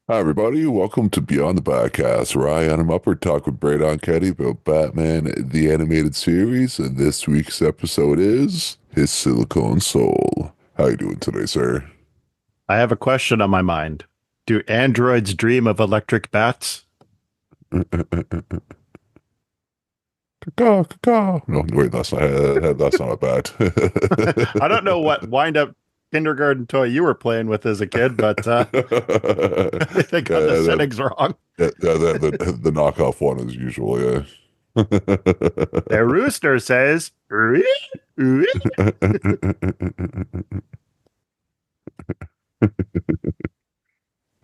Hi, everybody. Welcome to Beyond the Podcast, where I, Adam Upper, talk with Braydon Ketty about Batman, the animated series, and this week's episode is His Silicone Soul. How you doing today, sir? I have a question on my mind. Do androids dream of electric bats? Caw, caw. No, wait, that's not a bat. I don't know what wind up kindergarten toy you were playing with as a kid, but I think they got the Yeah, settings wrong. the knockoff one is usually The rooster says, "Ree, ree."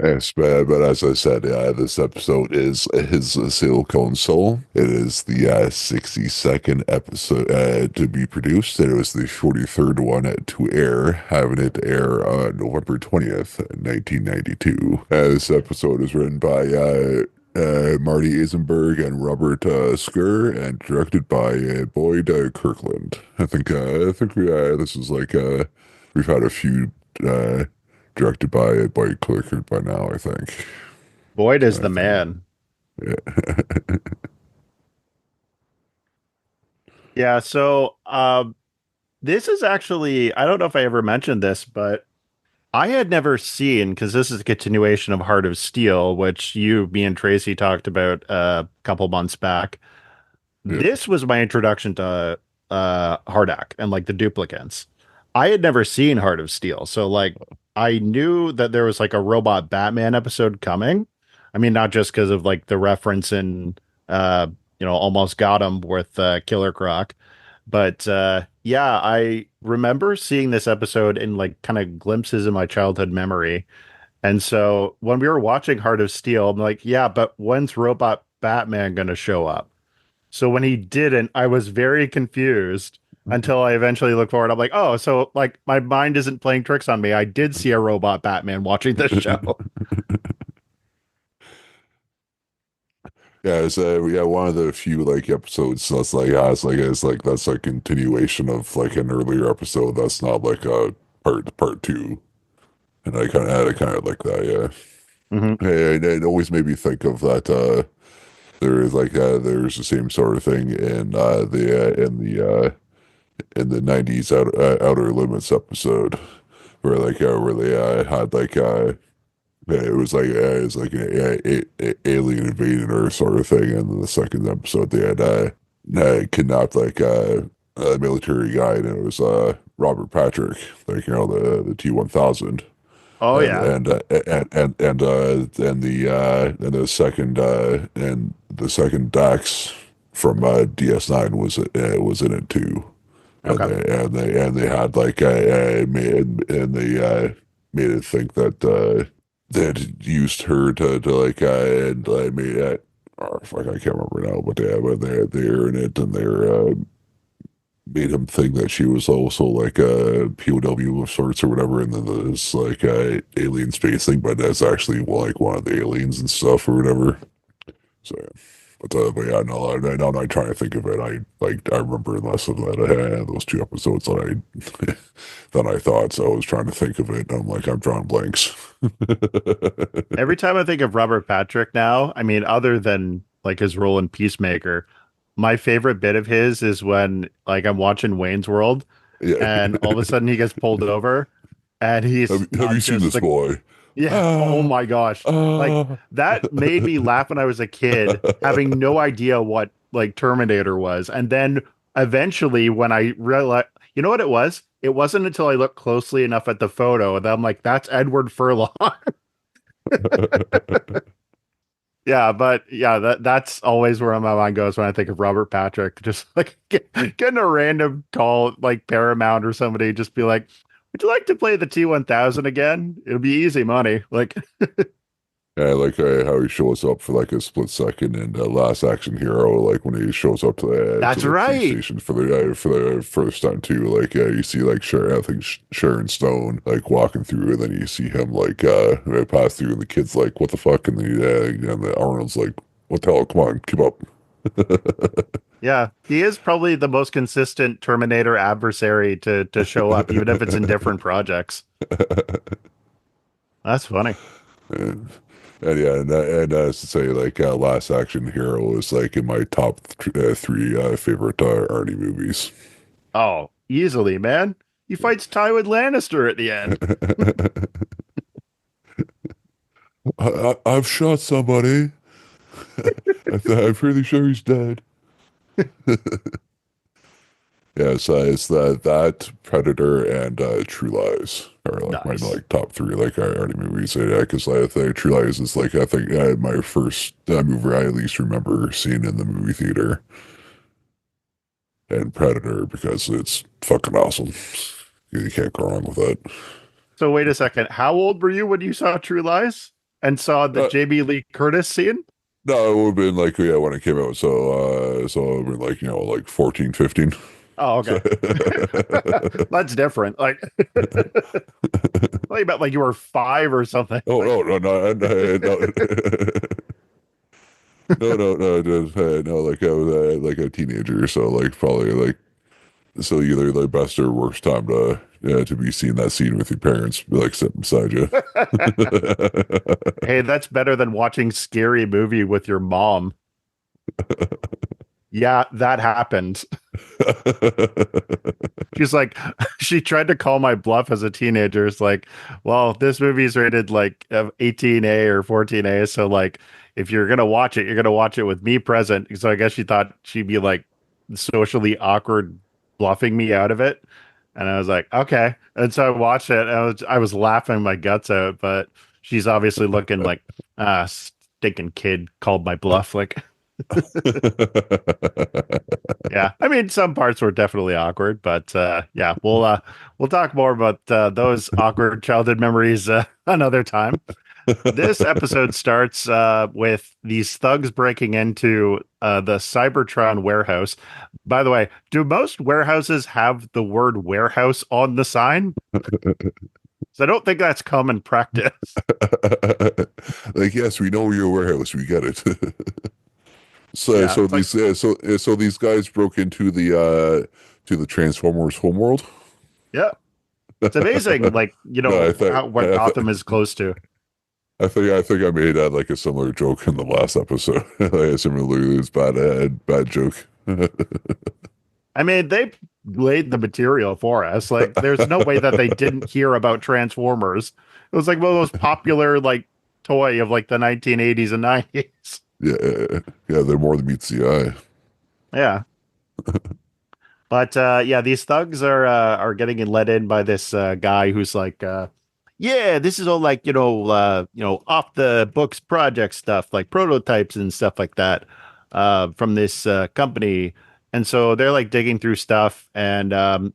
Yes, but as I said, this episode is his Silicone Soul. It is the 62nd episode to be produced, and it was the 43rd one to air, having it air on November 20th, 1992. This episode is written by Marty Eisenberg and Robert Skur, and directed by Boyd Kirkland. I think this is like we've had a few. Uh, Directed by Clicker by now, I think. Boyd is So the I think, man. yeah. Yeah, so this is actually, I don't know if I ever mentioned this, but I had never seen, because this is a continuation of Heart of Steel, which me and Tracy talked about a couple months back. Yeah. This was my introduction to HARDAC and like the duplicants. I had never seen Heart of Steel, so like I knew that there was like a robot Batman episode coming. I mean, not just because of like the reference in Almost Got Him with Killer Croc, but yeah, I remember seeing this episode in like kind of glimpses in my childhood memory. And so when we were watching Heart of Steel, I'm like, yeah, but when's Robot Batman gonna show up? So when he didn't, I was very confused until I eventually looked forward. I'm like, oh, so like my mind isn't playing tricks on me. I did see a robot Batman watching this show. Yeah, it's one of the few like episodes that's like it's like that's like continuation of like an earlier episode that's not like a part two. And I kind of like that, yeah. Hmm. Hey, it always made me think of that there's the same sort of thing in the 90s Outer Limits episode where they had yeah, it was like a alien invading Earth sort of thing. And then the second episode, they had kidnapped like a military guy, and it was Robert Patrick, like the T-1000, Oh yeah. and the second Dax from DS9 was in it too. And Okay. they had like made and they made it think that they had used her to like and made it. Oh, fuck, I can't remember now, but yeah, but they're in it, and they're made him think that she was also like a POW of sorts or whatever, and then this like alien space thing, but that's actually like one of the aliens and stuff or whatever. So, yeah. But yeah, no, now I'm trying to think of it. I remember less of that those two episodes that I than I thought. So I was trying to think of it. And I'm like, I'm drawing blanks. Every time I think of Robert Patrick now, I mean, other than like his role in Peacemaker, my favorite bit of his is when like I'm watching Wayne's World Yeah. and all of a sudden he gets pulled over and he's Have you not seen just this like, boy? yeah, oh Ah, my gosh. Like ah. that made me laugh when I was a kid, having no idea what like Terminator was. And then eventually when I realized, you know what it was? It wasn't until I looked closely enough at the photo that I'm like, that's Edward Furlong. Yeah, but yeah, that's always where my mind goes when I think of Robert Patrick. Just like getting a random call like Paramount or somebody, just be like, "Would you like to play the T-1000 again? It'll be easy money." Like, Yeah, I like how he shows up for like a split second in Last Action Hero, like when he shows up to that's the police right. station for the first time too. Like you see like Sharon, I think Sharon Stone like walking through, and then you see him like pass through, and the kid's like, "What the fuck?" And the Arnold's like, "What the hell? Come on, keep up." Yeah, he is probably the most consistent Terminator adversary to show up, even if it's in different projects. That's funny. Yeah. And yeah, and to say like Last Action Hero is like in my top three favorite Arnie movies. Oh, easily, man. He fights Tywin Lannister at the end. I've shot somebody. I'm pretty sure he's dead. Yeah, so it's that Predator and True Lies are like my Nice. like top three like Arnie movies. Yeah, because I think True Lies is like I think my first movie I at least remember seeing in the movie theater, and Predator because it's fucking awesome. You can't go wrong with that. So wait a second. How old were you when you saw True Lies and saw the Uh, Jamie Lee Curtis scene? no, it would have been like yeah when it came out. So it would have been like like 14, 15. Oh, So okay. That's different. Like, I about like you were five or something. oh Like, no. No, like I was like a teenager, so like probably like so either the best or worst time to yeah to be seeing that scene with your parents like sitting beside you. hey, that's better than watching scary movie with your mom. Yeah, that happened. She's like, she tried to call my bluff as a teenager. It's like, well, this movie's rated like 18A or 14A. So, like, if you're going to watch it, you're going to watch it with me present. So, I guess she thought she'd be like socially awkward bluffing me out of it. And I was like, okay. And so I watched it. And I was laughing my guts out, but she's obviously looking like, stinking kid called my bluff. Like, yeah, I mean, some parts were definitely awkward, but yeah, we'll talk more about those awkward childhood memories another time. This episode starts with these thugs breaking into the Cybertron warehouse. By the way, do most warehouses have the word warehouse on the sign? So I don't think that's common practice. Like yes, we know your warehouse, we get it. So Yeah, so it's like, these so these guys broke into the Transformers homeworld. yeah, it's amazing. Like, No, how, what Gotham is close to. I think I made like a similar joke in the last episode. Like a similarly bad joke. I mean, they laid the material for us. Like, there's no way that they didn't hear about Transformers. It was like one of those popular like toy of like the 1980s and 90s. Yeah, yeah, they're more than meets the eye. Yeah. But yeah, these thugs are getting let in by this guy who's like yeah, this is all like, off the books project stuff, like prototypes and stuff like that from this company. And so they're like digging through stuff and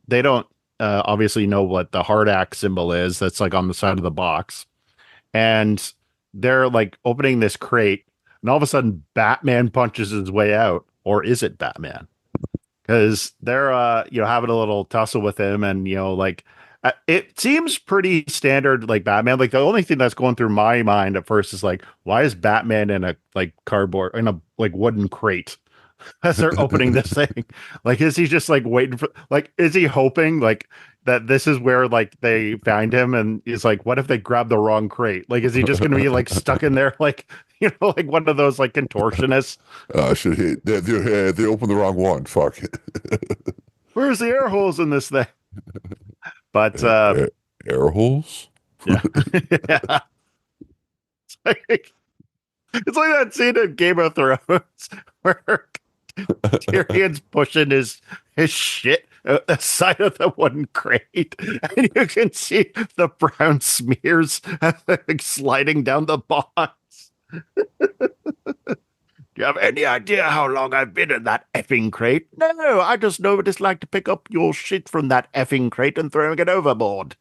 they don't obviously know what the HARDAC symbol is that's like on the side of the box. And they're like opening this crate and all of a sudden Batman punches his way out. Or is it Batman? Because they're having a little tussle with him and like it seems pretty standard like Batman. Like the only thing that's going through my mind at first is like, why is Batman in a like cardboard in a like wooden crate as they're opening this thing? Like, is he just like waiting for like is he hoping like that this is where like they find him and he's like, what if they grab the wrong crate? Like, is he just gonna be like stuck in there like like one of those like contortionists? Should hit they opened the wrong one. Fuck. Where's the air holes in this thing? But Air, air holes? yeah. Yeah. It's like that scene in Game of Thrones where Tyrion's pushing his shit aside of the one crate, and you can see the brown smears like, sliding down the box. Do you have any idea how long I've been in that effing crate? No, I just know what it's like to pick up your shit from that effing crate and throwing it overboard.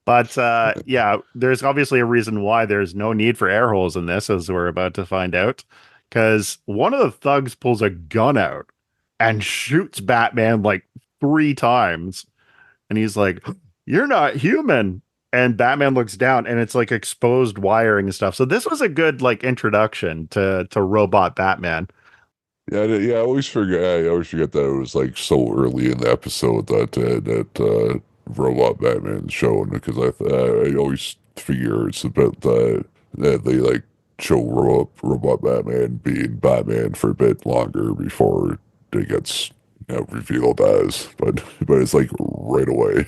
But yeah, there's obviously a reason why there's no need for air holes in this, as we're about to find out. Because one of the thugs pulls a gun out and shoots Batman like three times. And he's like, "You're not human." And Batman looks down and it's like exposed wiring and stuff. So this was a good like introduction to robot Batman. Yeah, I always forget. I always forget that it was like so early in the episode that Robot Batman showed because I always figure it's about that they like show robot Batman being Batman for a bit longer before it gets revealed as, but it's like right away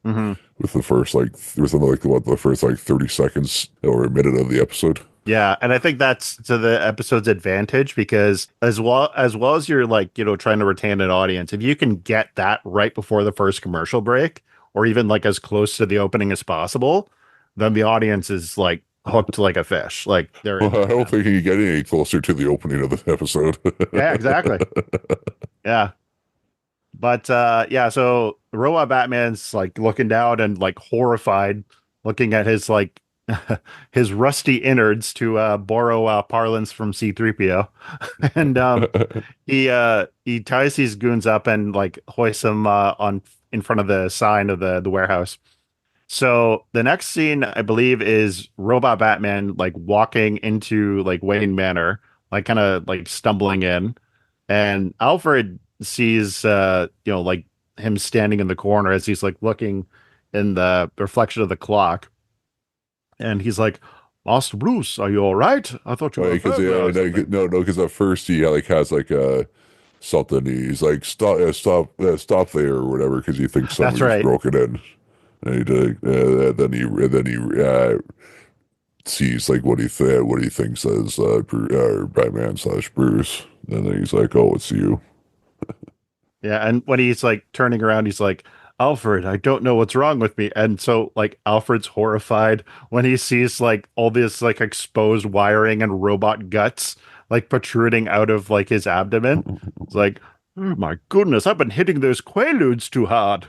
Hmm. with the first like within like what the first like 30 seconds or a minute of the episode. Yeah, and I think that's to the episode's advantage because as well as you're like, trying to retain an audience, if you can get that right before the first commercial break or even like as close to the opening as possible, then the audience is like hooked like a fish. Like they're Well, in I there, don't think you get any closer to the opening of the episode. Yeah, exactly. Yeah. But yeah, so Robot Batman's like looking down and like horrified, looking at his like his rusty innards to borrow parlance from C3PO. And he ties these goons up and like hoists them on in front of the sign of the warehouse. So the next scene, I believe, is Robot Batman like walking into like Wayne Manor, like kind of like stumbling in, and Alfred sees like him standing in the corner as he's like looking in the reflection of the clock, and he's like, "Master Bruce, are you all right? I thought you were a Because burglar or something." no, because at first he like has like something. He's like stop there or whatever because he thinks That's somebody's right. broken in. And then he sees like what he thinks as Batman slash Bruce, and then he's like, "Oh, it's you." Yeah, and when he's like turning around, he's like, Alfred, I don't know what's wrong with me. And so like Alfred's horrified when he sees like all this like exposed wiring and robot guts like protruding out of like his abdomen. It's like, oh my goodness, I've been hitting those quaaludes too hard.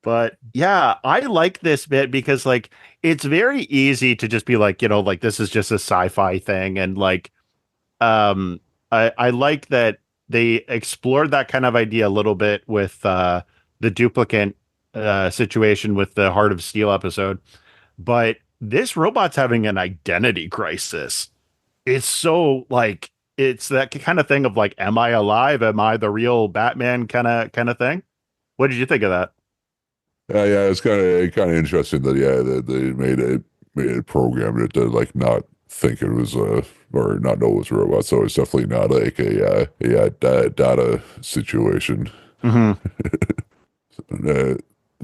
But yeah, I like this bit because like it's very easy to just be like, like this is just a sci-fi thing and like I like that they explored that kind of idea a little bit with the duplicate situation with the Heart of Steel episode, but this robot's having an identity crisis. It's so like it's that kind of thing of like, am I alive? Am I the real Batman kind of thing? What did you think of that? Yeah, it's kind of interesting that that they made it programmed it to like not think it was or not know it was a robot. So it's definitely not like a data situation. Hmm. Uh,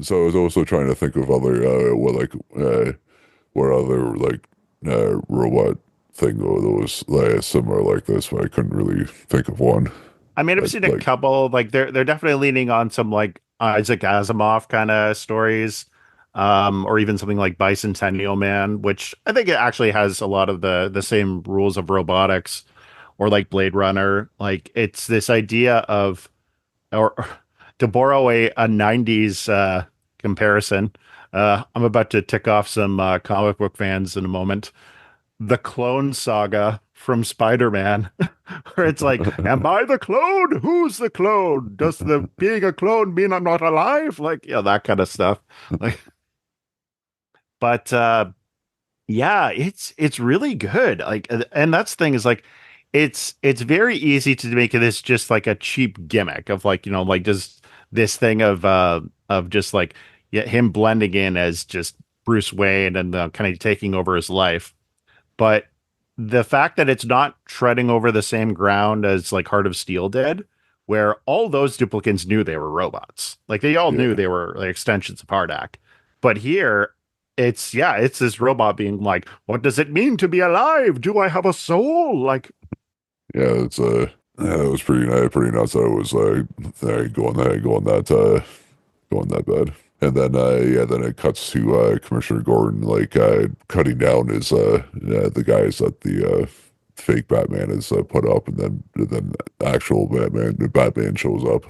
so I was also trying to think of other what other like robot thing that was like similar like this, but I couldn't really think of one. I mean, I've seen a Like couple. Like they're definitely leaning on some like Isaac Asimov kind of stories, or even something like Bicentennial Man, which I think it actually has a lot of the same rules of robotics, or like Blade Runner. Like it's this idea of, or to borrow a '90s comparison. I'm about to tick off some comic book fans in a moment. The Clone Saga from Spider-Man, where it's like, am I the clone? Who's the clone? Does the being a clone mean I'm not alive? Like, yeah, that kind of stuff. Like, but yeah, it's really good. Like, and that's the thing is like, it's very easy to make this just like a cheap gimmick of like, like just this thing of just like, yeah, him blending in as just Bruce Wayne and kind of taking over his life. But the fact that it's not treading over the same ground as like Heart of Steel did, where all those duplicates knew they were robots. Like they all knew yeah, they were like extensions of HARDAC. But here, it's this robot being like, what does it mean to be alive? Do I have a soul? Like, yeah, it's that was pretty nuts. That it was going that bad. And then then it cuts to Commissioner Gordon like cutting down his the guys that the fake Batman is put up, and then actual Batman shows up.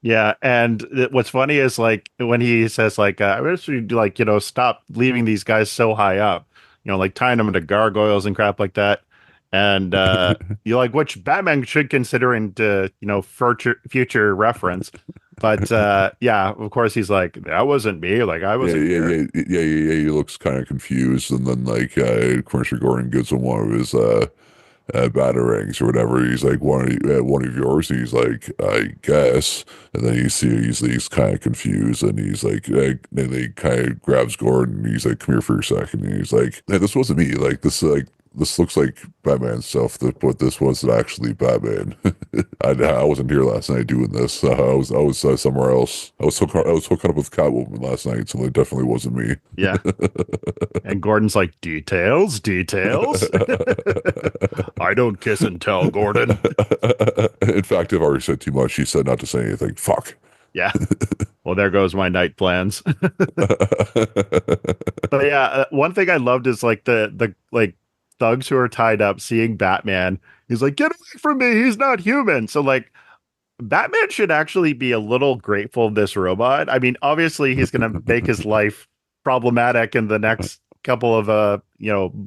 yeah, and what's funny is like when he says like, "I wish you'd like stop leaving these guys so high up, like tying them into gargoyles and crap like that." And you like which Batman should consider into future reference. But yeah, of course he's like, "That wasn't me. Like I wasn't here." He looks kind of confused, and then like Commissioner Gordon gives him one of his batarangs or whatever. He's like, one of yours? He's like, I guess. And then you see he's kind of confused, and he's like, and he kind of grabs Gordon, and he's like, come here for a second. And he's like, hey, this wasn't me. This looks like Batman stuff, but this wasn't actually Batman. I wasn't here last night doing this. I was somewhere else. I was so caught up with Catwoman last night, so it definitely wasn't me. Yeah. And Gordon's like, details, details. I don't kiss and tell, Gordon. In fact, I've already said too much. She said not to say anything. Fuck. Yeah. Well, there goes my night plans. But yeah, one thing I loved is like the like thugs who are tied up seeing Batman. He's like, "Get away from me! He's not human." So like, Batman should actually be a little grateful of this robot. I mean, obviously he's going to make his life problematic in the next couple of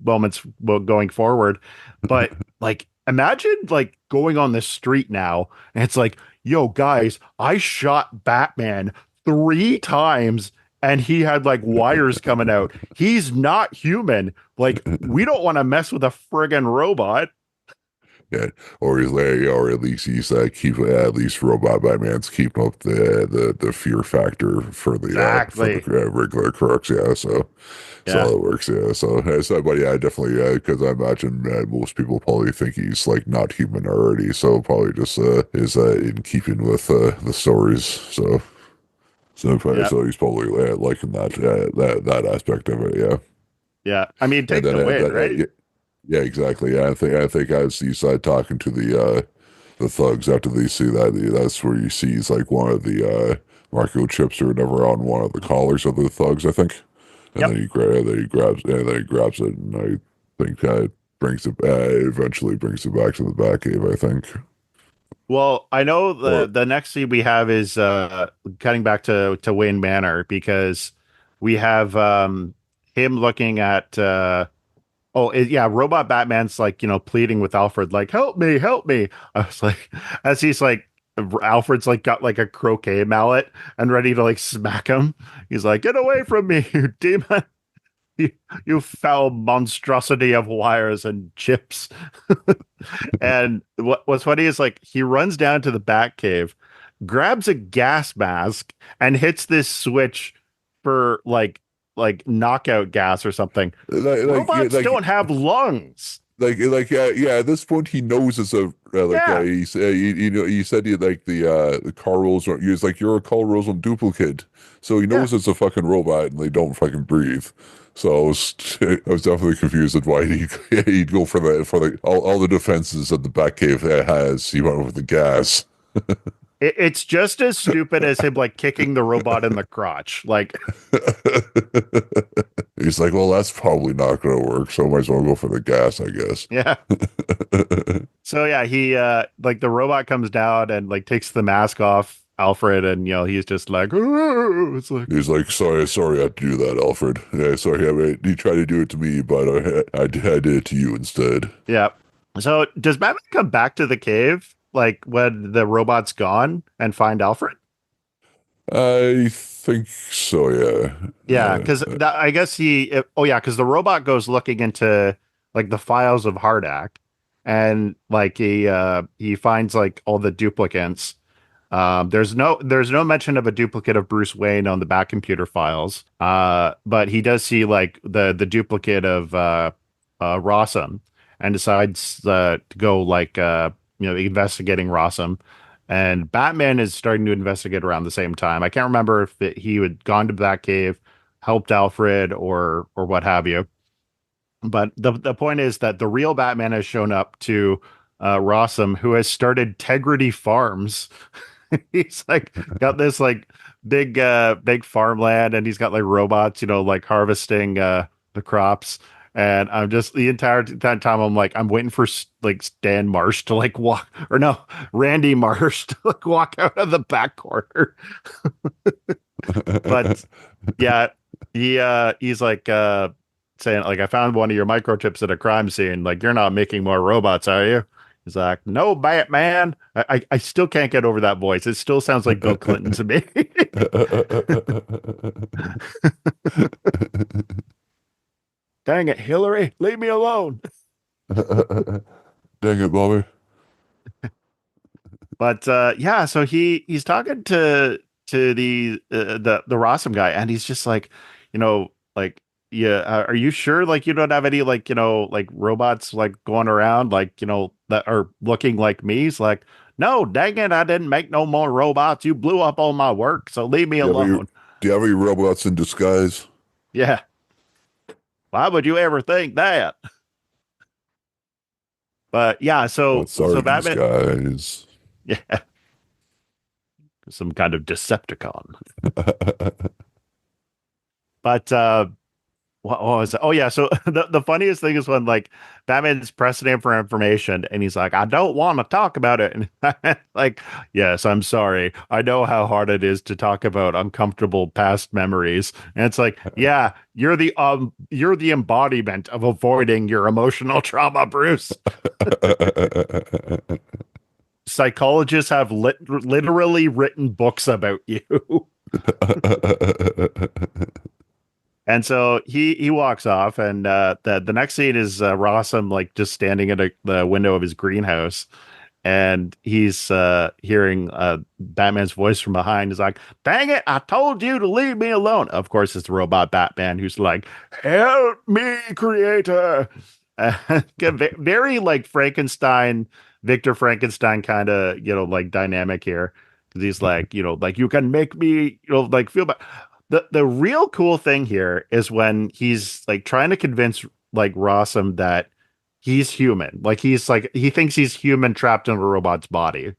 moments going forward. But like imagine like going on the street now and it's like, "Yo guys, I shot Batman 3 times and he had like wires coming out. He's not human. Like we don't want to mess with a friggin' robot." Yeah, or he's like, or at least he's keep at least Robot Batman's keeping up the fear factor for the Exactly. regular crooks. Yeah, so Yeah. it works. Yeah, but yeah, definitely. Because I imagine most people probably think he's like not human already, so probably just is in keeping with the stories. Yeah. So he's probably liking that aspect of it. Yeah, Yeah. I mean, and take the win, right? yeah, exactly. Yeah, I think as he's talking to the thugs after they see that, that's where he sees like one of the microchips or whatever on one of the collars of the thugs, I think. And Yep. then he grabs it, and I think brings it eventually brings it back to the Batcave, I think. Well, I know Or the next scene we have is cutting back to Wayne Manor because we have him looking at yeah, Robot Batman's like, pleading with Alfred, like, help me, help me. I was like, as he's like, Alfred's like got like a croquet mallet and ready to like smack him. He's like, get away from me, you demon, you, you foul monstrosity of wires and chips. And what's funny is like he runs down to the Batcave, grabs a gas mask, and hits this switch for like knockout gas or something. yeah, Robots don't have lungs. yeah, at this point he knows it's a Yeah, he said he like the Carl Rosal, he was like, you're a Carl Rosal duplicate, so he yeah. knows it's a fucking robot and they don't fucking breathe. So I was definitely confused at why he'd go for all the defenses that the Batcave has. He went with the gas. It's just as stupid as him like kicking the robot in the crotch. Like, He's like, well, that's probably not going to work, so I might as well go for the gas, I guess. yeah. So yeah, he like the robot comes down and like takes the mask off Alfred, and he's just like, "Ooh." It's like, He's like, sorry, I had to do that, Alfred. Yeah, sorry, I mean, he tried to do it to me, but I did it to you instead. yeah. So does Batman come back to the cave like when the robot's gone and find Alfred? I think so, yeah. Yeah, because I guess oh yeah, because the robot goes looking into like the files of HARDAC, and like he finds like all the duplicates. There's no mention of a duplicate of Bruce Wayne on the back computer files. But he does see like the duplicate of Rossum, and decides to go like investigating Rossum. And Batman is starting to investigate around the same time. I can't remember if he had gone to that cave, helped Alfred, or what have you. But the point is that the real Batman has shown up to Rossum, who has started Tegrity Farms. He's like got this like big farmland, and he's got like robots, like harvesting the crops. And I'm just the entire that time I'm like I'm waiting for like Stan Marsh to like walk, or no, Randy Marsh to like walk out of the back corner. But yeah, he's like saying like, I found one of your microchips at a crime scene. Like, you're not making more robots, are you? He's like, no, Batman. I still can't get over that voice. It still sounds like Bill Clinton to me. Dang it, Hillary, leave me alone. Dang it, Bobby. But yeah, so he's talking to the Rossum guy, and he's just like, like, yeah, are you sure like you don't have any like like robots like going around like that are looking like me? He's like, no, dang it, I didn't make no more robots. You blew up all my work, so leave me Do you have any alone. do you have any robots in disguise? Yeah, why would you ever think that? But yeah, That's so our Batman, disguise. yeah, some kind of Decepticon. But what was it? Oh yeah, so the funniest thing is when like Batman's pressing him for information and he's like, I don't want to talk about it. And like, yes, I'm sorry. I know how hard it is to talk about uncomfortable past memories. And it's like, yeah, you're the embodiment of avoiding your emotional trauma, Bruce. Psychologists have literally written books about you. And so he walks off, and the next scene is Rossum like just standing at the window of his greenhouse, and he's hearing Batman's voice from behind. He's like, "Dang it! I told you to leave me alone." Of course, it's the robot Batman who's like, "Help me, Creator!" Very like Frankenstein, Victor Frankenstein kind of like dynamic here. 'Cause he's like, like you can make me, like feel bad. The real cool thing here is when he's like trying to convince like Rossum that he's human. Like he's like he thinks he's human trapped in a robot's body.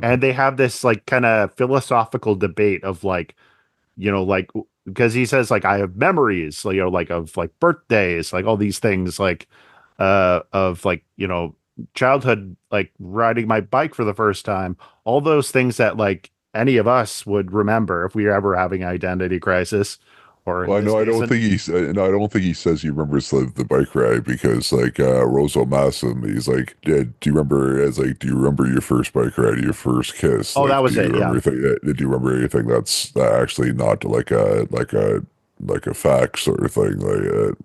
And they have this like kind of philosophical debate of like because he says like I have memories, like, like of like birthdays, like all these things like of like, childhood, like riding my bike for the first time, all those things that like any of us would remember if we were ever having an identity crisis, or in Well, this no, I case, don't think he's. No, I don't think he says he remembers the bike ride because, like, Rosa Massam, he's like, yeah, do you remember? As like, do you remember your first bike ride, your first kiss? oh, that Like, do was you it. remember Yeah. anything? Do you remember anything that's actually not like a fact sort of thing?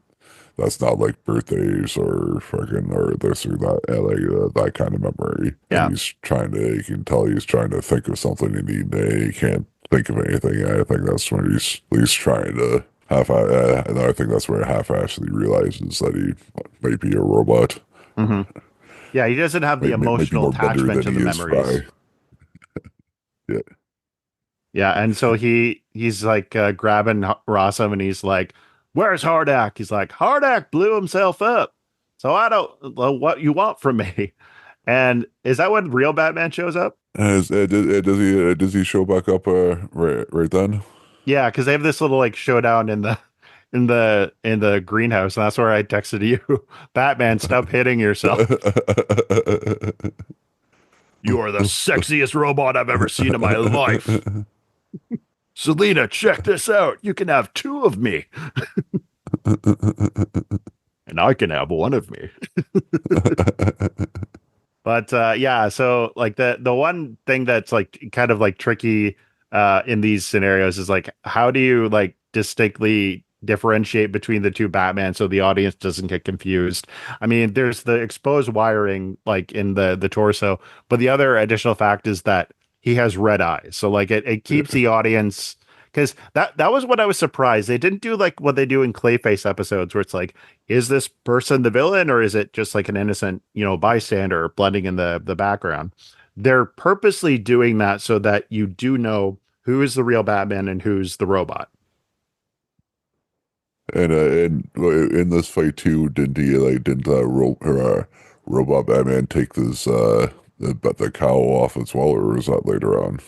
That's not like birthdays or fucking or this or that, that kind of memory. And Yeah. you can tell he's trying to think of something and he can't think of anything. And I think that's when he's at least trying to and I think that's where half-actually realizes that he might be a robot. Hmm. Yeah. He doesn't have the Might be emotional more better attachment than to he the is memories. spry. Yeah. Yeah, and so he's like grabbing Rossum, and he's like, "Where's HARDAC?" He's like, "HARDAC blew himself up, so I don't know what you want from me." And is that when real Batman shows up? Does he show back up right then? Yeah, because they have this little like showdown in the in the greenhouse, and that's where I texted you, Batman, stop hitting yourself. You are the sexiest robot I've ever seen in my life. Selena, check this out. You can have two of me, and I can have one of me. But yeah, so like the one thing that's like kind of like tricky in these scenarios is like how do you like distinctly differentiate between the two Batman so the audience doesn't get confused? I mean, there's the exposed wiring like in the torso, but the other additional fact is that he has red eyes. So like it keeps Yeah. the audience because that was what I was surprised. They didn't do like what they do in Clayface episodes where it's like is this person the villain or is it just like an innocent, bystander blending in the background? They're purposely doing that so that you do know who is the real Batman and who's the robot. And in this fight too, didn't robot Batman take this the cowl off as well, or was that later on?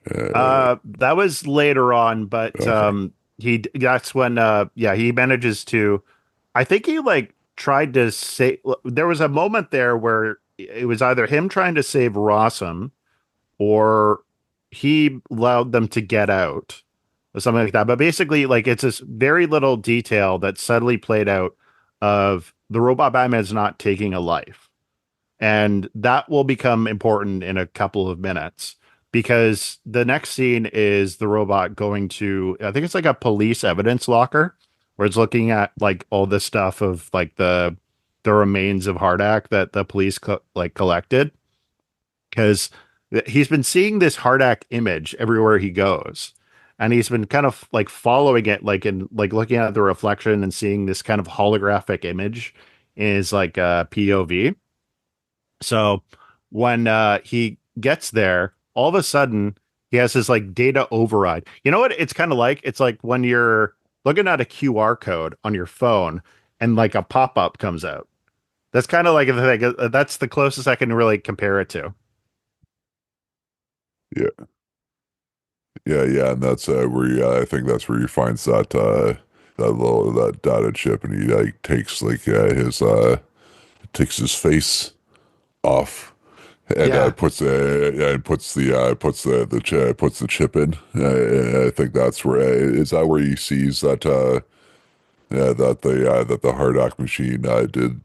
That was later on, but Okay. that's when yeah, he manages to I think he like tried to say there was a moment there where it was either him trying to save Rossum or he allowed them to get out or something like that. But basically, like it's this very little detail that's subtly played out of the robot Batman's not taking a life. And that will become important in a couple of minutes because the next scene is the robot going to, I think it's like a police evidence locker where it's looking at like all this stuff of like the the remains of HARDAC that the police collected, because he's been seeing this HARDAC image everywhere he goes. And he's been kind of like following it, like in like looking at the reflection and seeing this kind of holographic image in his like POV. So when he gets there, all of a sudden he has this like data override. You know what it's kind of like? It's like when you're looking at a QR code on your phone and like a pop-up comes out. That's kind of like the thing. That's the closest I can really compare it to. Yeah, yeah, and that's where I think that's where he finds that data chip, and he like takes like his takes his face off and Yeah. puts the chip in. I think that's where is that where he sees that that the Hardak machine did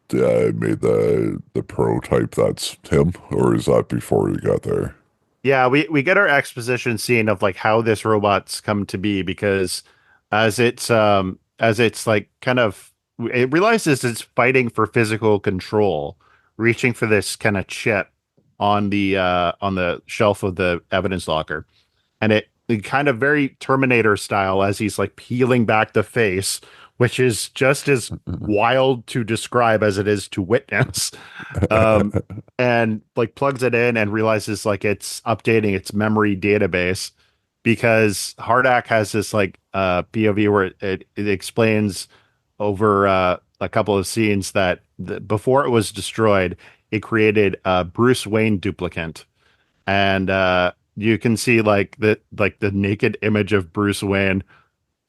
made the prototype that's him, or is that before he got there? Yeah, we get our exposition scene of like how this robot's come to be because as it's like kind of it realizes it's fighting for physical control, reaching for this kind of chip on the shelf of the evidence locker. And it kind of very Terminator style as he's like peeling back the face, which is just as wild to describe as it is to witness. Um, and like plugs it in and realizes like it's updating its memory database because Hardak has this like POV where it explains over a couple of scenes that before it was destroyed, it created a Bruce Wayne duplicate, and you can see like the naked image of Bruce Wayne.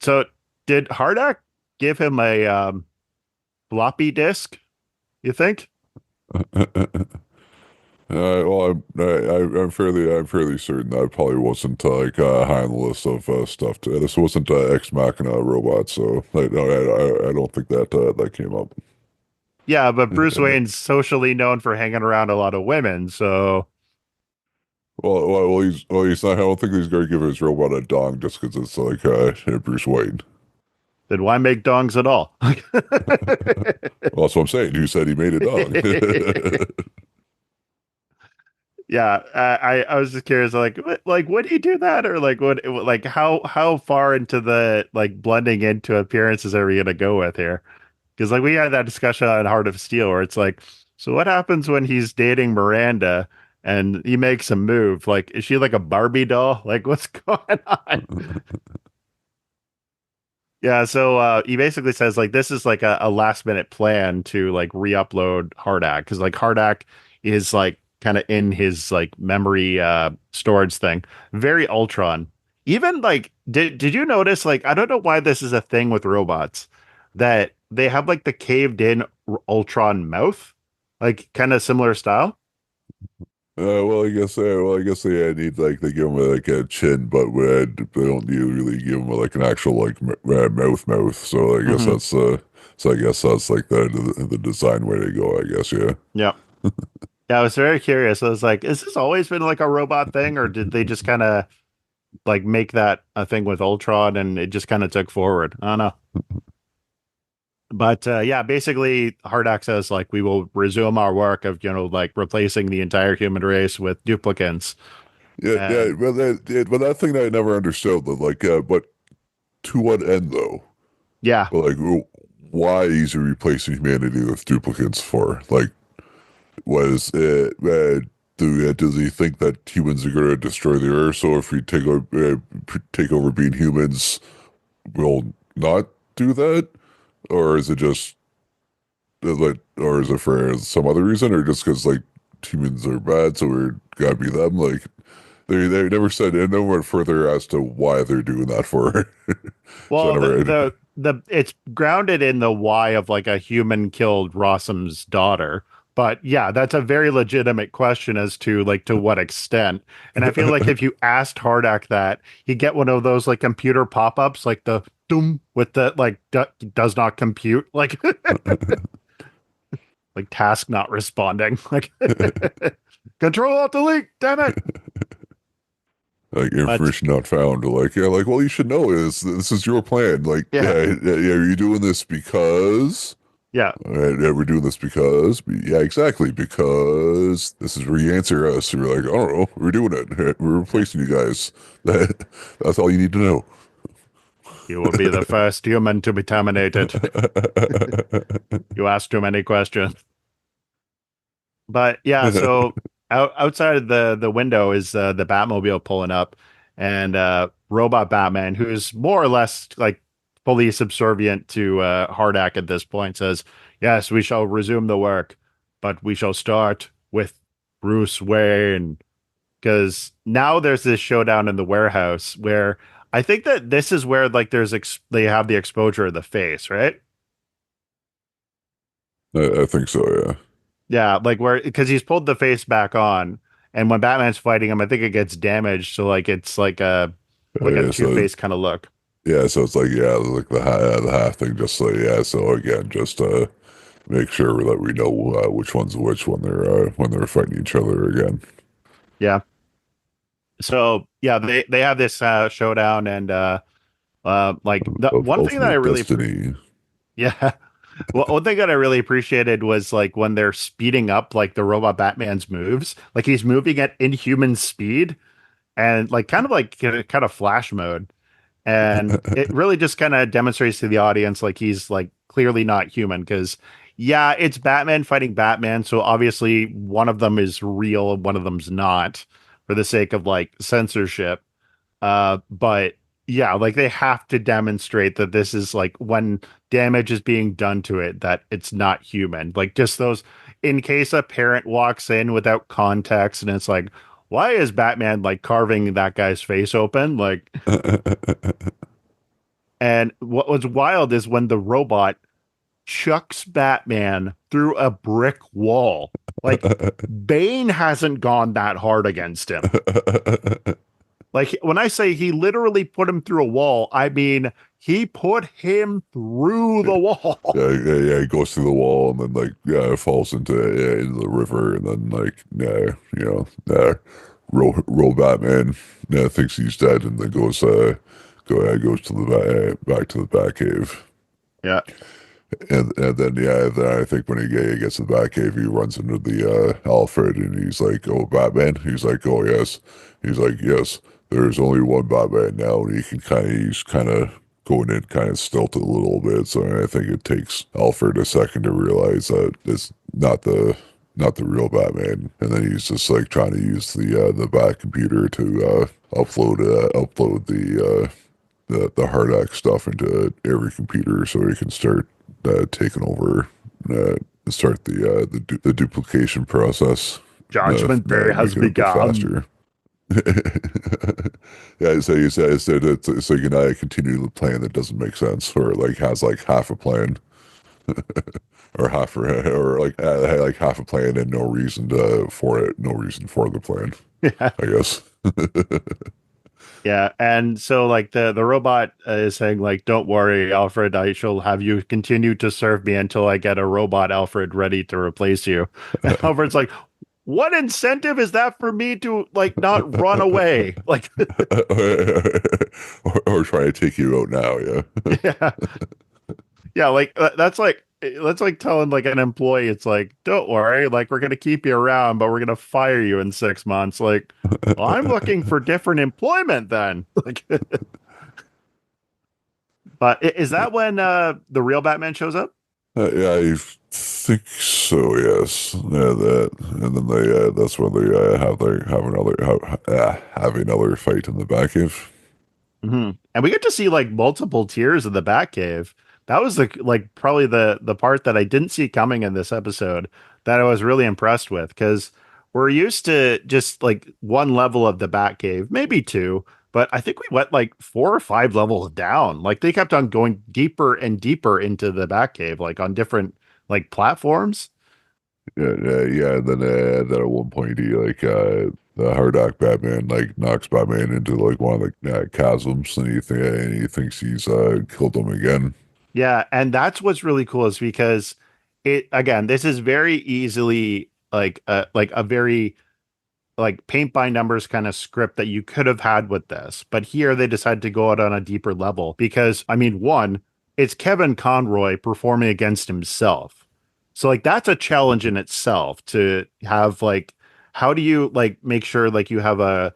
So did Hardak give him a floppy disk? You think? Well, I'm fairly certain that probably wasn't like high on the list of stuff. This wasn't Ex Machina robot, so no, I don't think that that came up. Yeah, but Bruce Wayne's socially known for hanging around a lot of women, so He's not. I don't think he's going to give his robot a dong just because it's like Bruce Wayne. then why make dongs at all? Well, that's what I'm saying. Who said he made a dong? Yeah, I was just curious, like would he do that, or like like how far into the like blending into appearances are we gonna go with here? Because like we had that discussion on Heart of Steel where it's like, so what happens when he's dating Miranda and he makes a move? Like, is she like a Barbie doll? Like, what's going on? Yeah, so he basically says like this is like a last minute plan to like re-upload Hardak because like Hardak is like kind of in his like memory storage thing. Very Ultron. Even like did you notice like I don't know why this is a thing with robots that they have like the caved in Ultron mouth, like kind of similar style. I guess they need like they give him like a chin, but they don't need really give him like an actual like mouth. So I guess Hmm. I guess that's like the design way to go. I guess yeah. Yeah. Yeah, I was very curious. I was like, is this always been like a robot thing, or did they just kind of like make that a thing with Ultron and it just kind of took forward? I don't know. But yeah, basically, Hardak says like we will resume our work of like replacing the entire human race with duplicates. Yeah. And But that thing that I never understood, like, but to what end though? yeah, But like, why is he replacing humanity with duplicates for? Like, was it? Does he think that humans are going to destroy the Earth? So if we take over being humans, we'll not do that, or is it just like, or is it for some other reason, or just because like humans are bad, so we're gotta be them? Like they never said, and no went further as to why they're doing that for. So I well, never. the it's grounded in the why of like a human killed Rossum's daughter. But yeah, that's a very legitimate question as to like to what extent. And I feel like if you asked Hardak that, he'd get one of those like computer pop-ups, like the doom with the like does not compute, like task not responding, like control alt delete, damn it. Like But information not found. Like yeah, well you should know is this is your plan. Like yeah, yeah, are you doing this because? Yeah, And we're doing this because, yeah, exactly, because this is where you answer us. We're like, I don't know, we're doing it. We're replacing you guys. That's all you need to know. you will be the first human to be terminated. You asked too many questions. But yeah, so outside of the window is the Batmobile pulling up, and robot Batman, who's more or less like fully subservient to HARDAC at this point, says, "Yes, we shall resume the work, but we shall start with Bruce Wayne." Because now there's this showdown in the warehouse where I think that this is where like they have the exposure of the face, right? I think so, yeah. Yeah, like where because he's pulled the face back on, and when Batman's fighting him, I think it gets damaged, so like it's like a Yeah, so Two-Face kind of look. yeah, so it's like yeah, like the half thing. Just so yeah, so again, just make sure that we know which one's which when they're fighting each other again. Yeah. So yeah, they have this showdown, and like the Of one thing that I ultimate really destiny. yeah, well, one thing that I really appreciated was like when they're speeding up like the robot Batman's moves, like he's moving at inhuman speed and like kind of flash mode. And it really just kind of demonstrates to the audience like he's like clearly not human because yeah, it's Batman fighting Batman, so obviously one of them is real and one of them's not for the sake of like censorship. But yeah, like they have to demonstrate that this is like when damage is being done to it, that it's not human. Like just those, in case a parent walks in without context and it's like, why is Batman like carving that guy's face open? Like, and what was wild is when the robot chucks Batman through a brick wall. Like Bane hasn't gone that hard against him. Like when I say he literally put him through a wall, I mean he put him through the wall. Yeah, he goes through the wall and then like yeah, falls into the river and then like yeah, roll Batman thinks he's dead and then goes to the back to the Batcave. Yeah. And then yeah, then I think when he gets to the Batcave, he runs into the Alfred and he's like, "Oh, Batman." He's like, "Oh yes." He's like, "Yes, there's only one Batman now," and he's kind of going in kind of stilted a little bit. So I think it takes Alfred a second to realize that it's not the real Batman, and then he's just like trying to use the Bat computer to upload the HARDAC stuff into every computer so he can start taking over, uh, start the duplication process, Judgment Day has making it a bit begun. faster. Yeah, so you said so you can continue the plan that doesn't make sense or like has like half a plan or like half a plan and no reason for it, no reason for the plan, Yeah. I guess. Yeah. And so like the robot is saying like, don't worry, Alfred, I shall have you continue to serve me until I get a robot Alfred ready to replace you. And Alfred's like, what incentive is that for me to like not run away? Like, or try to take you out now, yeah. yeah. Yeah, like that's like telling like an employee, it's like, don't worry, like we're gonna keep you around, but we're gonna fire you in 6 months. Like, well, I'm looking for different employment then. Like, but is that when the real Batman shows up? Yeah, I think so. Yes, yeah, that, and then they that's when they have another fight in the Batcave. And we get to see like multiple tiers of the Batcave. That was the like probably the part that I didn't see coming in this episode that I was really impressed with because we're used to just like one level of the Batcave, maybe two, but I think we went like 4 or 5 levels down. Like they kept on going deeper and deeper into the Batcave, like on different like platforms. Yeah. And then at one point he like the Hardock Batman like knocks Batman into like one of the chasms, and he thinks he's killed him again. Yeah, and that's what's really cool is because it again, this is very easily like a very like paint by numbers kind of script that you could have had with this. But here they decided to go out on a deeper level because I mean, one, it's Kevin Conroy performing against himself. So like that's a challenge in itself to have like how do you like make sure like you have a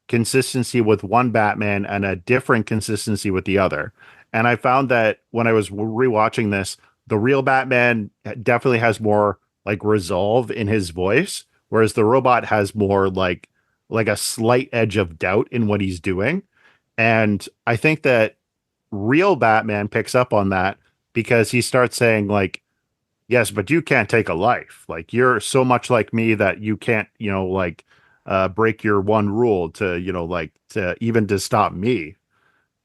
consistency with one Batman and a different consistency with the other. And I found that when I was rewatching this, the real Batman definitely has more like resolve in his voice, whereas the robot has more like a slight edge of doubt in what he's doing. And I think that real Batman picks up on that because he starts saying like, yes, but you can't take a life. Like you're so much like me that you can't, like break your one rule to, like to even to stop me.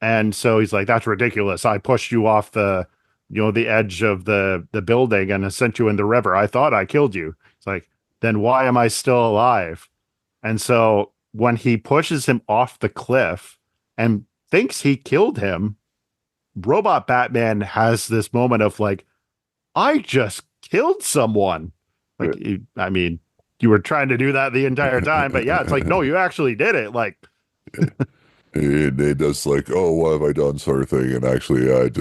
And so he's like, that's ridiculous. I pushed you off the edge of the building and sent you in the river. I thought I killed you. It's like, then why am I still alive? And so when he pushes him off the cliff and thinks he killed him, Robot Batman has this moment of like, I just killed someone. Yeah. Like, I mean, you were trying to do that the entire time, but yeah, it's like, no, you actually did it. Like, And it does like, oh, what have I done, sort of thing, and actually, it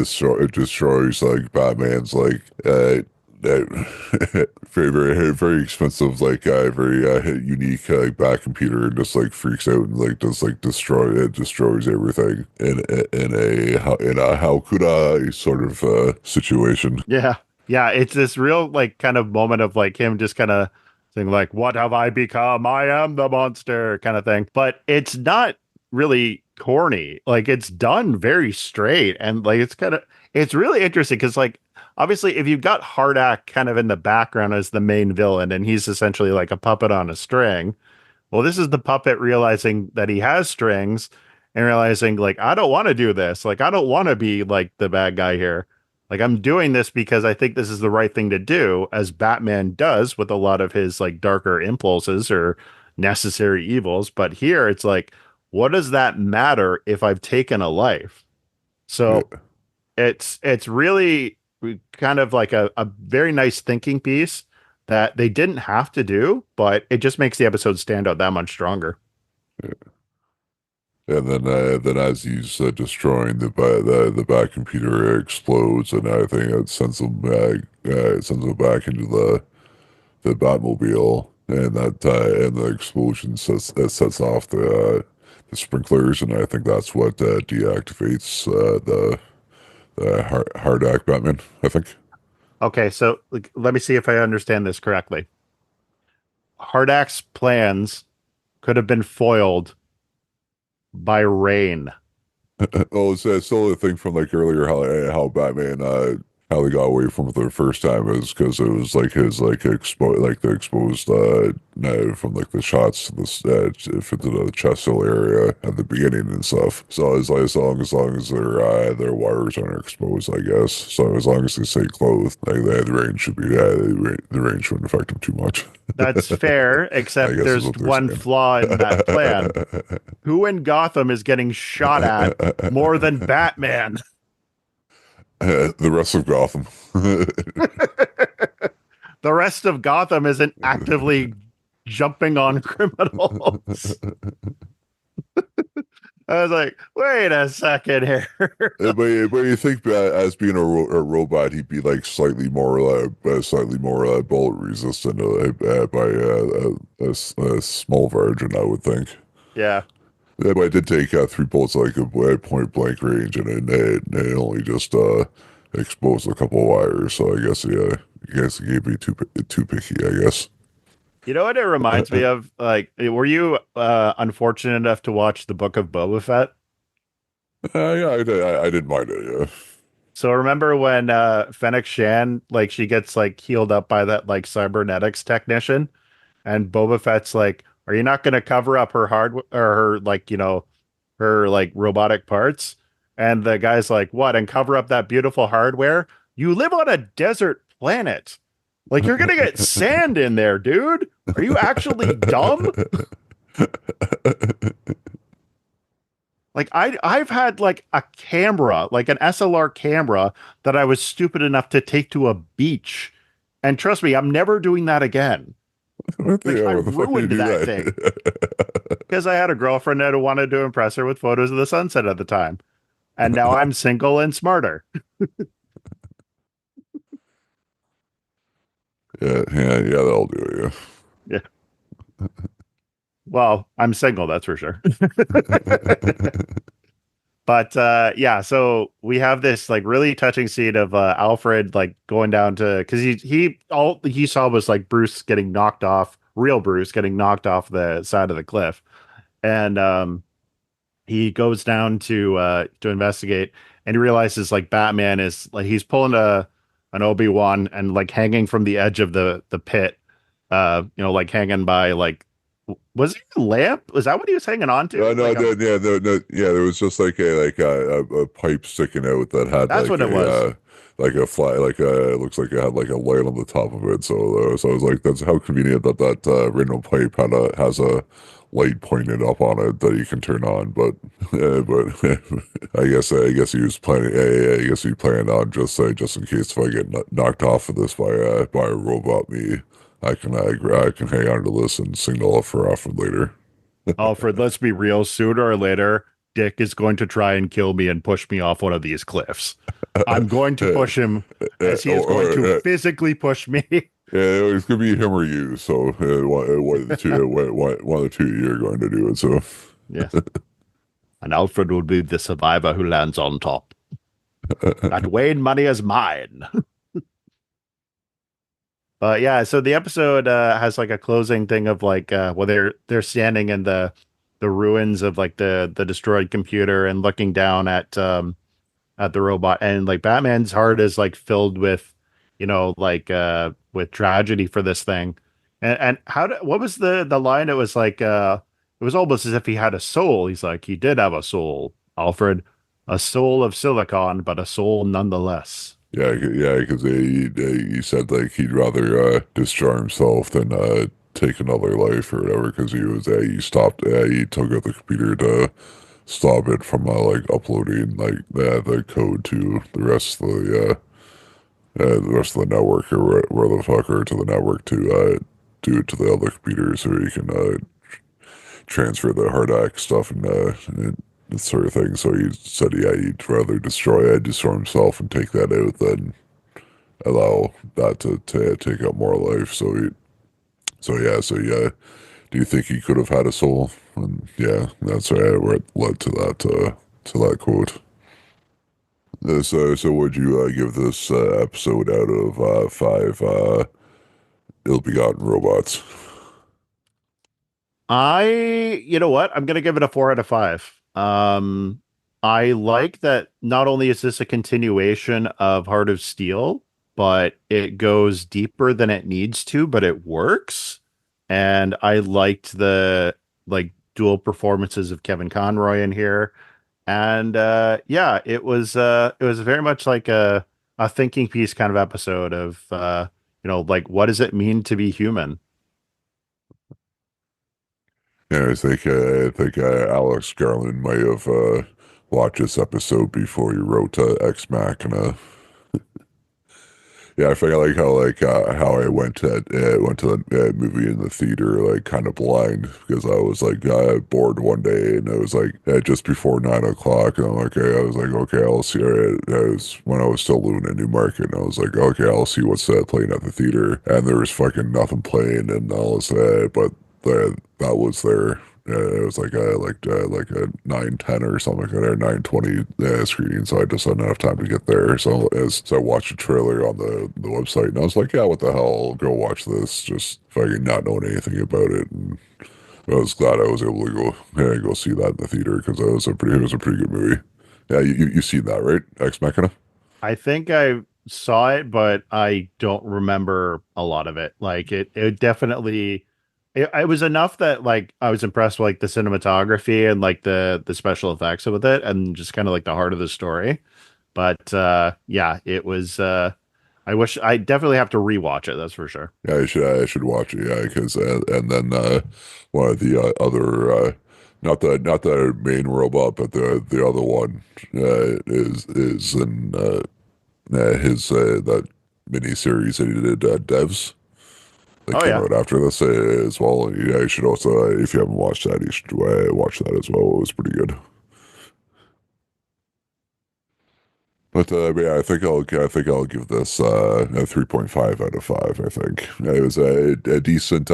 destroys like Batman's like very very expensive like very unique back computer, and just like freaks out and like just like destroys everything in a how could I sort of situation. yeah, yeah, it's this real like kind of moment of like him just kind of saying like, "What have I become? I am the monster," kind of thing. But it's not really corny. Like it's done very straight, and like it's really interesting because like obviously if you've got HARDAC kind of in the background as the main villain, and he's essentially like a puppet on a string. Well, this is the puppet realizing that he has strings and realizing, like, I don't want to do this. Like, I don't want to be like the bad guy here. Like, I'm doing this because I think this is the right thing to do, as Batman does with a lot of his like darker impulses or necessary evils. But here it's like, what does that matter if I've taken a life? So Yeah, it's really kind of like a very nice thinking piece that they didn't have to do, but it just makes the episode stand out that much stronger. yeah. And then as he's destroying the back computer, it explodes, and I think it sends him back into the Batmobile, and and the explosion sets off the sprinklers, and I think that's what deactivates the Hardak Batman. I think. Okay, so like, let me see if I understand this correctly. Hardak's plans could have been foiled by rain. Oh, it's still a thing from like earlier how Batman how they got away from it the first time is because it was like his like the exposed from like the shots to this to the chest hole area at the beginning and stuff. So it's like as long as their wires aren't exposed, I guess. So as long as they stay clothed, like the rain should be the rain shouldn't affect them too much. That's fair, I except guess is there's what they're one saying. flaw in that plan. Who in Gotham is getting shot at more than Batman? The rest of Gotham. The rest of Gotham isn't actively jumping on criminals. I was like, wait a second here. But you think as being a robot, he'd be like slightly more bullet resistant by a small version, I would think. Yeah. Yeah, but I did take three bullets like a point blank range, and it only just exposed a couple of wires. So I guess it gave me too picky, I guess. You know what it reminds me of? Like, were you unfortunate enough to watch the Book of Boba Fett? Yeah, I didn't mind it. Yeah. So remember when Fennec Shan, like, she gets like healed up by that like cybernetics technician, and Boba Fett's like, "Are you not going to cover up her hard or her like her like robotic parts?" And the guy's like, "What? And cover up that beautiful hardware? You live on a desert planet. Like you're gonna get sand in there, dude. Are you actually dumb?" Like I've had like a camera, like an SLR camera that I was stupid enough to take to a beach. And trust me, I'm never doing that again. Like I What the fuck did you ruined do that thing that? because I had a girlfriend that wanted to impress her with photos of the sunset at the time. And now I'm single and smarter. Yeah, that'll do Yeah. Well, I'm single, that's for sure. it. But yeah, so we have this like really touching scene of Alfred like going down to because he all he saw was like Bruce getting knocked off, real Bruce getting knocked off the side of the cliff. And he goes down to investigate and he realizes like Batman is like he's pulling a an Obi-Wan and like hanging from the edge of the pit, like hanging by like was it a lamp? Was that what he was hanging on to? No, Like a yeah, no, yeah. There was just like a pipe sticking out that had that's what it was. like a fly, it looks like it had like a light on the top of it. So I was like, that's how convenient that random pipe has a light pointed up on it that you can turn on. But I guess he was planning. I guess he planned on just in case if I get knocked off of this by a robot, I can hang on to this and signal up for Alfred later. Alfred, let's be real. Sooner or later, Dick is going to try and kill me and push me off one of these cliffs. I'm going to push him as he is going to physically push me. yeah, it's gonna be him or you. So one of the two, one of the two you're going to do it. So Yes. And Alfred will be the survivor who lands on top. That Wayne money is mine. But yeah, so the episode has like a closing thing of like well they're standing in the ruins of like the destroyed computer and looking down at the robot and like Batman's heart is like filled with with tragedy for this thing. And what was the line? It was like it was almost as if he had a soul. He's like he did have a soul, Alfred, a soul of silicon, but a soul nonetheless. yeah, because he said like he'd rather destroy himself than take another life or whatever. Because he took out the computer to stop it from like uploading like the code to the rest of the network or where the fuck or to the network to do it to the other computers so you can transfer the HARDAC stuff and that sort of thing. So he said, yeah, he'd rather destroy himself and take that out than allow that to take up more life. So yeah. Do you think he could have had a soul? And yeah, that's where it led to that quote. So would you give this episode out of five ill-begotten robots? You know what? I'm gonna give it a 4 out of 5. I like that not only is this a continuation of Heart of Steel, but it goes deeper than it needs to, but it works. And I liked the like dual performances of Kevin Conroy in here. And yeah, it was very much like a thinking piece kind of episode of like what does it mean to be human? Yeah, I think Alex Garland might have watched this episode before he wrote Ex Machina. Yeah, I feel like how I went to the movie in the theater like kind of blind because I was like bored one day and it was like just before 9 o'clock and I'm like I was like okay I'll see it was when I was still living in Newmarket and I was like okay I'll see what's playing at the theater and there was fucking nothing playing and all this but that was there. It was like a 9:10 or something like that, or 9:20 screening. So I just had enough time to get there. So I watched the trailer on the website, and I was like, yeah, what the hell? I'll go watch this. Just fucking not knowing anything about it. And I was glad I was able to go see that in the theater because it was a pretty good movie. Yeah, you seen that right? Ex Machina. I think I saw it, but I don't remember a lot of it. Like it definitely, it was enough that like I was impressed with like the cinematography and like the special effects with it, and just kind of like the heart of the story. But yeah, it was. I wish I definitely have to rewatch it. That's for sure. Yeah, I should watch it. Yeah, because and then one of the other not the main robot, but the other one is in his that mini series that he did Devs that Oh came yeah, out after this as well. Yeah, you should also if you haven't watched that, you should watch that as well. It was pretty good. But I think I'll give this a 3.5 out of 5. I think it was a decent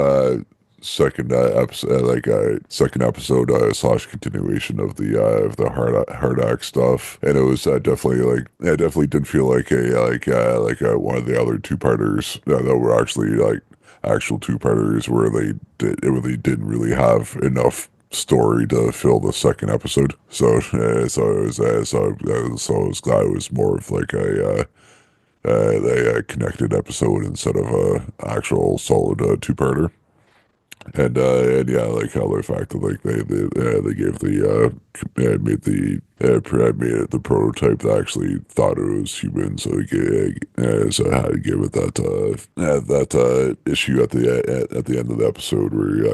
second episode, second episode slash continuation of the hard act stuff, and it was definitely like it definitely didn't feel like one of the other two parters that were actually like actual two parters where it really didn't really have enough story to fill the second episode. So I was glad it was more of like a connected episode instead of a actual solid two-parter. And yeah, like how the fact that like they gave the made it the prototype that actually thought it was human, so how to give it that issue at the end of the episode where he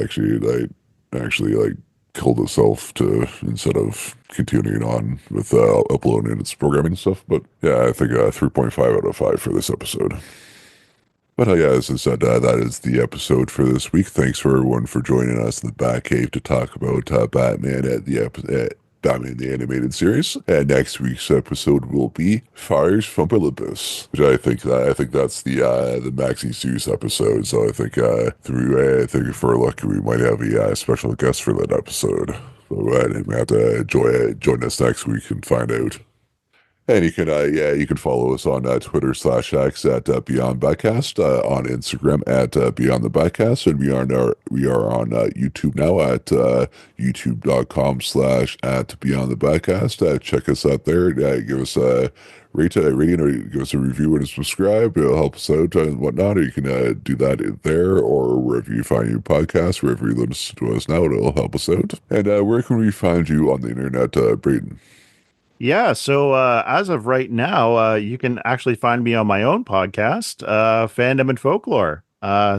actually like killed itself to instead of continuing on with uploading its programming and stuff. But yeah, I think 3.5 out of 5 for this episode. But yeah, as I said, that is the episode for this week. Thanks for everyone for joining us in the Batcave to talk about Batman the Animated Series. And next week's episode will be Fires from Olympus, which I think that's the Maxi Zeus episode. So I think if we're lucky, we might have a special guest for that episode. So you might have to join us next week and find out. And you can follow us on Twitter/X at Beyond Backcast, on Instagram at Beyond the Backcast, and we are on YouTube now at youtube.com/ at Beyond the Backcast. Check us out there. Give us a rating, or give us a review and subscribe. It'll help us out and whatnot. Or you can do that there or wherever you find your podcast, wherever you listen to us now. It'll help us out. And where can we find you on the internet, Brayden? Yeah, so as of right now, you can actually find me on my own podcast, Fandom and Folklore.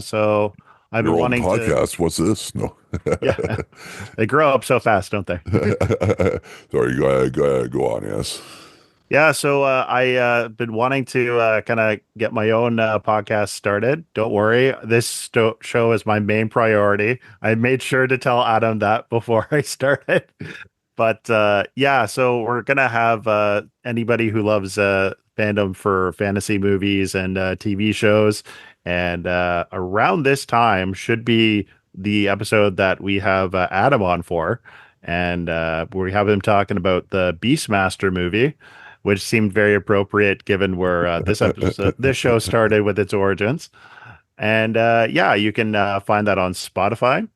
So I've been Your own wanting to, podcast? What's this? No. yeah, they grow up so fast, don't they? Sorry, go on, yes. Yeah, so I been wanting to kind of get my own podcast started. Don't worry, this show is my main priority. I made sure to tell Adam that before I started. But yeah, so we're gonna have anybody who loves fandom for fantasy movies and TV shows, and around this time should be the episode that we have Adam on for, and we have him talking about the Beastmaster movie, which seemed very appropriate given where this show started with its origins. And yeah, you can find that on Spotify.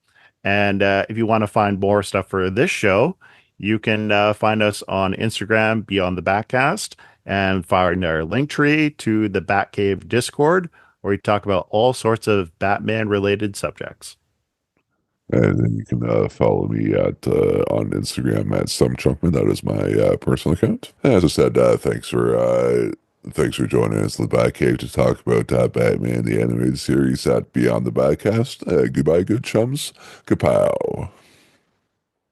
And if you want to find more stuff for this show, you can find us on Instagram, Beyond the Backcast, and find our link tree to the Batcave Discord, where we talk about all sorts of Batman related subjects. And then you can follow me at on Instagram at some Chunkman. That is my personal account. As I said, thanks for joining us in the Batcave to talk about Batman the Animated Series at Beyond the Backcast. Goodbye, good chums. Kapow.